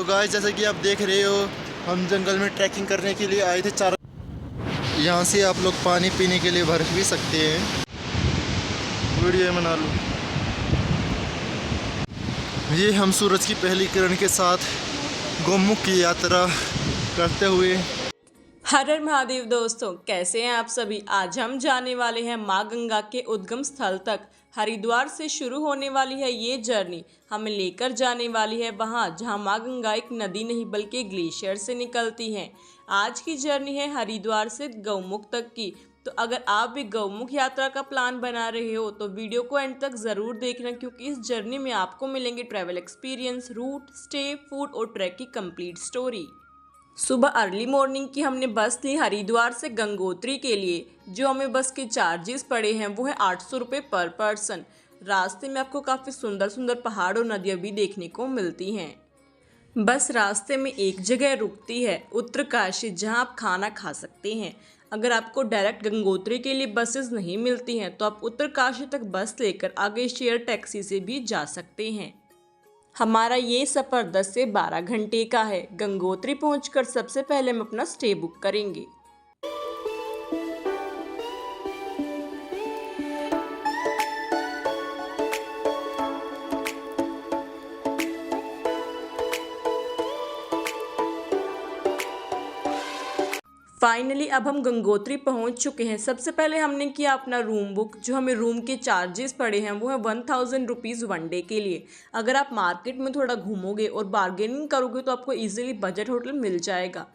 तो गाइस जैसे कि आप देख रहे हो, हम जंगल में ट्रैकिंग करने के लिए आए थे। चार यहाँ से आप लोग पानी पीने के लिए भर भी सकते हैं। वीडियो में बना लो। ये हम सूरज की पहली किरण के साथ गौमुख की यात्रा करते हुए। हर हर महादेव दोस्तों, कैसे हैं आप सभी। आज हम जाने वाले हैं माँ गंगा के उद्गम स्थल तक। हरिद्वार से शुरू होने वाली है ये जर्नी, हमें लेकर जाने वाली है वहाँ जहाँ माँ गंगा एक नदी नहीं बल्कि ग्लेशियर से निकलती हैं। आज की जर्नी है हरिद्वार से गौमुख तक की। तो अगर आप भी गौमुख यात्रा का प्लान बना रहे हो तो वीडियो को एंड तक ज़रूर देखना, क्योंकि इस जर्नी में आपको मिलेंगे travel experience, route, stay, food और ट्रैक की कंप्लीट स्टोरी। सुबह अर्ली मॉर्निंग की हमने बस ली हरिद्वार से गंगोत्री के लिए। जो हमें बस के चार्जेस पड़े हैं वो है 800 रुपये पर पर्सन। रास्ते में आपको काफ़ी सुंदर सुंदर पहाड़ और नदियाँ भी देखने को मिलती हैं। बस रास्ते में एक जगह रुकती है, उत्तरकाशी, जहां आप खाना खा सकते हैं। अगर आपको डायरेक्ट गंगोत्री के लिए बसेस नहीं मिलती हैं तो आप उत्तरकाशी तक बस लेकर आगे शेयर टैक्सी से भी जा सकते हैं। हमारा ये सफ़र 10 से 12 घंटे का है। गंगोत्री पहुंचकर सबसे पहले हम अपना स्टे बुक करेंगे। फाइनली अब हम गंगोत्री पहुंच चुके हैं। सबसे पहले हमने किया अपना रूम बुक। जो हमें रूम के चार्जेस पड़े हैं वो है 1000 रुपीज़ वन डे के लिए। अगर आप मार्केट में थोड़ा घूमोगे और बार्गेनिंग करोगे तो आपको इजीली बजट होटल मिल जाएगा।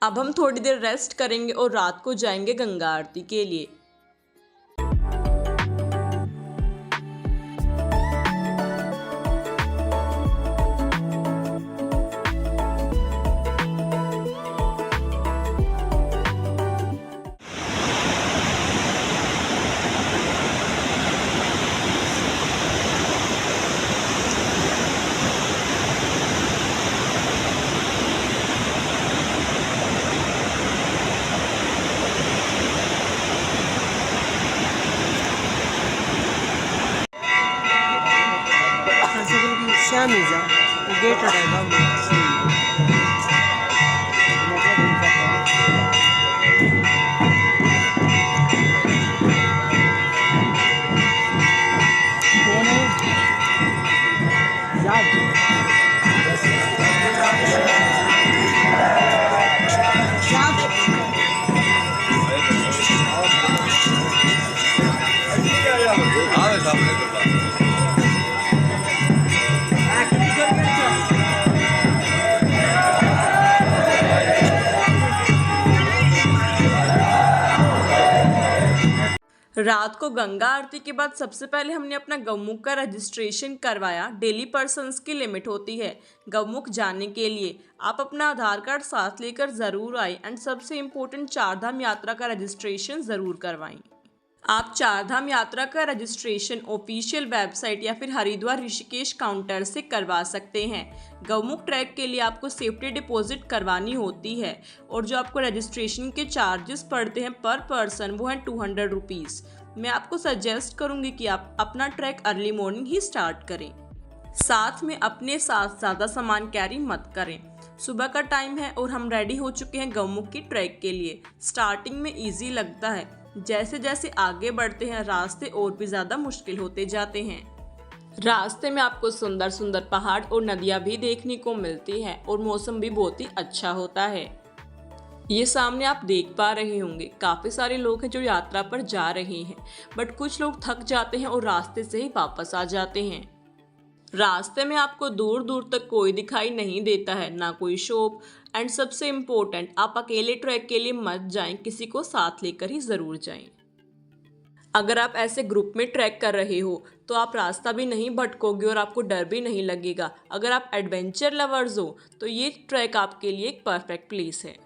अब हम थोड़ी देर रेस्ट करेंगे और रात को जाएंगे गंगा आरती के लिए। श्यामीजा गेट रहेगा। रात को गंगा आरती के बाद सबसे पहले हमने अपना गौमुख का रजिस्ट्रेशन करवाया। डेली पर्सन्स की लिमिट होती है गौमुख जाने के लिए। आप अपना आधार कार्ड साथ लेकर ज़रूर आए एंड सबसे इम्पोर्टेंट चारधाम यात्रा का रजिस्ट्रेशन ज़रूर करवाएं। आप चारधाम यात्रा का रजिस्ट्रेशन ऑफिशियल वेबसाइट या फिर हरिद्वार ऋषिकेश काउंटर से करवा सकते हैं। गौमुख ट्रैक के लिए आपको सेफ्टी डिपॉजिट करवानी होती है और जो आपको रजिस्ट्रेशन के चार्जेस पड़ते हैं पर पर्सन वो हैं 200 रुपीज़। मैं आपको सजेस्ट करूंगी कि आप अपना ट्रैक अर्ली मॉर्निंग ही स्टार्ट करें। साथ में अपने साथ ज़्यादा सामान कैरी मत करें। सुबह का टाइम है और हम रेडी हो चुके हैं गौमुख की ट्रैक के लिए। स्टार्टिंग में ईजी लगता है, जैसे जैसे आगे बढ़ते हैं रास्ते और भी ज़्यादा मुश्किल होते जाते हैं। रास्ते में आपको सुंदर सुंदर पहाड़ और नदियाँ भी देखने को मिलती हैं और मौसम भी बहुत ही अच्छा होता है। ये सामने आप देख पा रहे होंगे, काफ़ी सारे लोग हैं जो यात्रा पर जा रहे हैं, बट कुछ लोग थक जाते हैं और रास्ते से ही वापस आ जाते हैं। रास्ते में आपको दूर दूर तक कोई दिखाई नहीं देता है, ना कोई शॉप। एंड सबसे इम्पोर्टेंट, आप अकेले ट्रैक के लिए मत जाएं, किसी को साथ लेकर ही ज़रूर जाएं। अगर आप ऐसे ग्रुप में ट्रैक कर रहे हो तो आप रास्ता भी नहीं भटकोगे और आपको डर भी नहीं लगेगा। अगर आप एडवेंचर लवर्स हो तो ये ट्रैक आपके लिए एक परफेक्ट प्लेस है।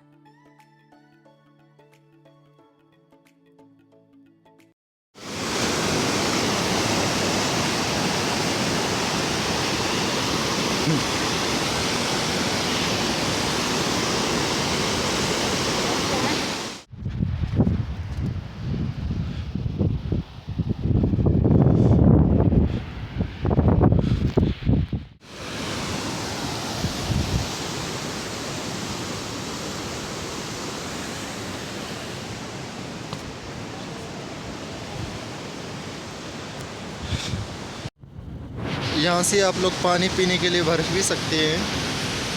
यहाँ से आप लोग पानी पीने के लिए भर भी सकते हैं,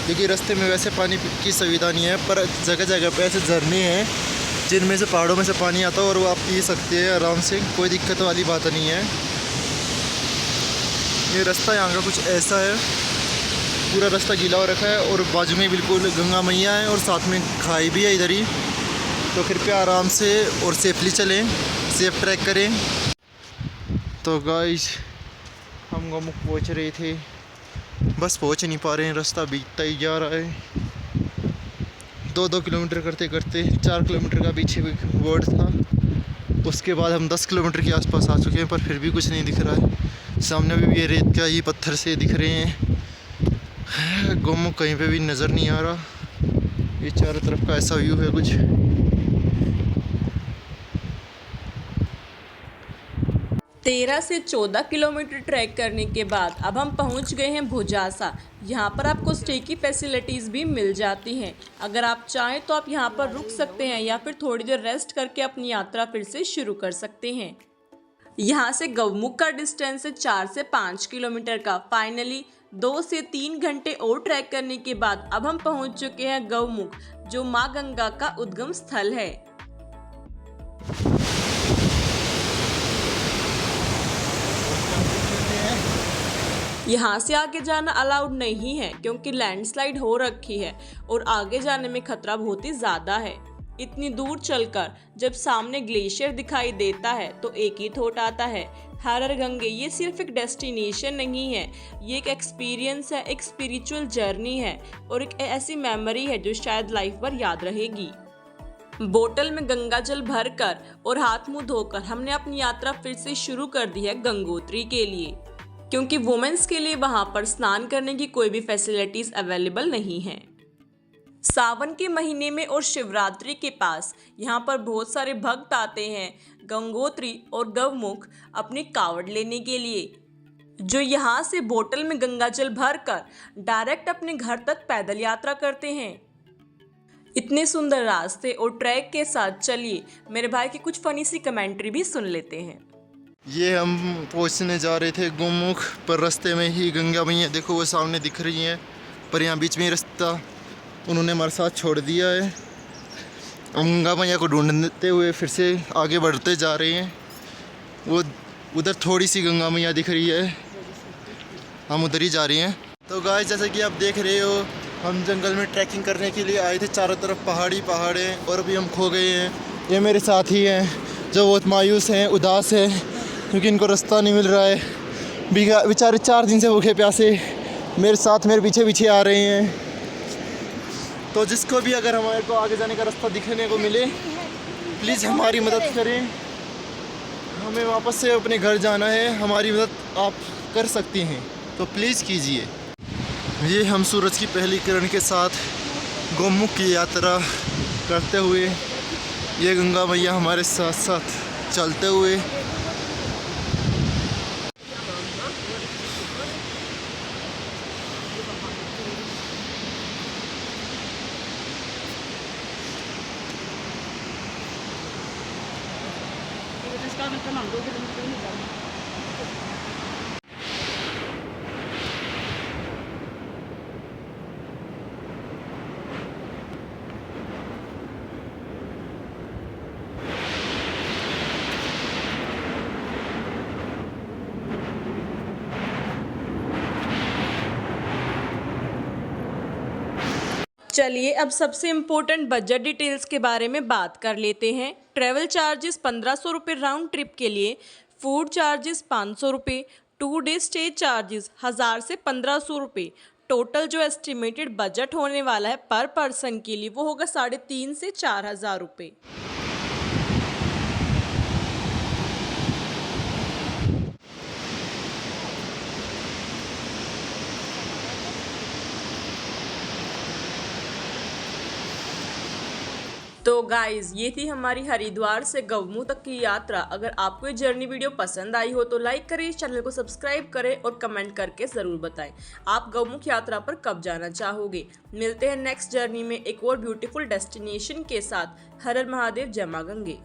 क्योंकि रास्ते में वैसे पानी की सुविधा नहीं है, पर जगह जगह पे ऐसे झरने हैं जिनमें से पहाड़ों में से पानी आता है और वो आप पी सकते हैं आराम से, कोई दिक्कत वाली बात नहीं है। ये रास्ता यहाँ का कुछ ऐसा है, पूरा रास्ता गीला हो रखा है और बाजू में बिल्कुल गंगा मैया है और साथ में खाई भी है इधर ही। तो कृपया आराम से और सेफली चलें, सेफ ट्रैक करें। तो गाइस हम गौमुख पहुँच रहे थे, बस पहुँच नहीं पा रहे हैं, रास्ता बीतता ही जा रहा है। 2-2 किलोमीटर करते करते 4 किलोमीटर का पीछे बोर्ड था, उसके बाद हम 10 किलोमीटर के आसपास आ चुके हैं, पर फिर भी कुछ नहीं दिख रहा है। सामने भी ये रेत का ये पत्थर से दिख रहे हैं, गौमुख कहीं पे भी नज़र नहीं आ रहा। ये चारों तरफ का ऐसा व्यू है कुछ। 13 से 14 किलोमीटर ट्रैक करने के बाद अब हम पहुंच गए हैं भुजासा। यहाँ पर आपको स्टे की फैसिलिटीज़ भी मिल जाती हैं। अगर आप चाहें तो आप यहाँ पर रुक सकते हैं या फिर थोड़ी देर रेस्ट करके अपनी यात्रा फिर से शुरू कर सकते हैं। यहाँ से गौमुख का डिस्टेंस है 4 से 5 किलोमीटर का। फाइनली 2 से 3 घंटे और ट्रैक करने के बाद अब हम पहुँच चुके हैं गौमुख, जो माँ गंगा का उद्गम स्थल है। यहाँ से आगे जाना अलाउड नहीं है क्योंकि लैंडस्लाइड हो रखी है और आगे जाने में खतरा बहुत ही ज़्यादा है। इतनी दूर चलकर जब सामने ग्लेशियर दिखाई देता है तो एक ही थॉट आता है, हर गंगे। ये सिर्फ एक डेस्टिनेशन नहीं है, ये एक एक्सपीरियंस है, एक स्पिरिचुअल जर्नी है और एक ऐसी मेमोरी है जो शायद लाइफ भर याद रहेगी। बोतल में गंगा जल भरकर और हाथ मुंह धोकर हमने अपनी यात्रा फिर से शुरू कर दी है गंगोत्री के लिए, क्योंकि वुमेन्स के लिए वहां पर स्नान करने की कोई भी फैसिलिटीज अवेलेबल नहीं है। सावन के महीने में और शिवरात्रि के पास यहाँ पर बहुत सारे भक्त आते हैं गंगोत्री और गौमुख अपनी कावड़ लेने के लिए, जो यहाँ से बोतल में गंगा जल भरकर डायरेक्ट अपने घर तक पैदल यात्रा करते हैं। इतने सुंदर रास्ते और ट्रैक के साथ चलिए मेरे भाई की कुछ फनी सी कमेंट्री भी सुन लेते हैं। ये हम पहुंचने जा रहे थे गौमुख, पर रास्ते में ही गंगा मैया देखो वो सामने दिख रही हैं, पर यहाँ बीच में रास्ता उन्होंने हमारे साथ छोड़ दिया है। हम गंगा मैया को ढूंढते हुए फिर से आगे बढ़ते जा रहे हैं। वो उधर थोड़ी सी गंगा मैया दिख रही है, हम उधर ही जा रहे हैं। तो गाइस जैसे कि आप देख रहे हो, हम जंगल में ट्रैकिंग करने के लिए आए थे, चारों तरफ पहाड़ हैं और अभी हम खो गए हैं। ये मेरे साथी हैं जो बहुत मायूस हैं, उदास है, क्योंकि इनको रास्ता नहीं मिल रहा है। बेचारे 4 दिन से भूखे प्यासे मेरे साथ मेरे पीछे पीछे आ रहे हैं। तो जिसको भी अगर हमारे को आगे जाने का रास्ता दिखने को मिले, प्लीज़ हमारी मदद करें। हमें वापस से अपने घर जाना है, हमारी मदद आप कर सकती हैं तो प्लीज़ कीजिए। ये हम सूरज की पहली किरण के साथ गौमुख की यात्रा करते हुए, ये गंगा मैया हमारे साथ साथ चलते हुए चलिए अब सबसे इम्पोर्टेंट बजट डिटेल्स के बारे में बात कर लेते हैं। ट्रैवल चार्जेस 1500 रुपये राउंड ट्रिप के लिए, फूड चार्जेस 500 रुपये, 2 डे स्टे चार्जेस 1000 से 1500 रुपये। टोटल जो एस्टिमेटेड बजट होने वाला है पर पर्सन के लिए वो होगा 3,500 से 4,000 रुपये। तो गाइज़ ये थी हमारी हरिद्वार से गौमुख तक की यात्रा। अगर आपको ये जर्नी वीडियो पसंद आई हो तो लाइक करें, चैनल को सब्सक्राइब करें और कमेंट करके ज़रूर बताएं आप गौमुख यात्रा पर कब जाना चाहोगे। मिलते हैं नेक्स्ट जर्नी में एक और ब्यूटीफुल डेस्टिनेशन के साथ। हर हर महादेव, जय मां गंगे।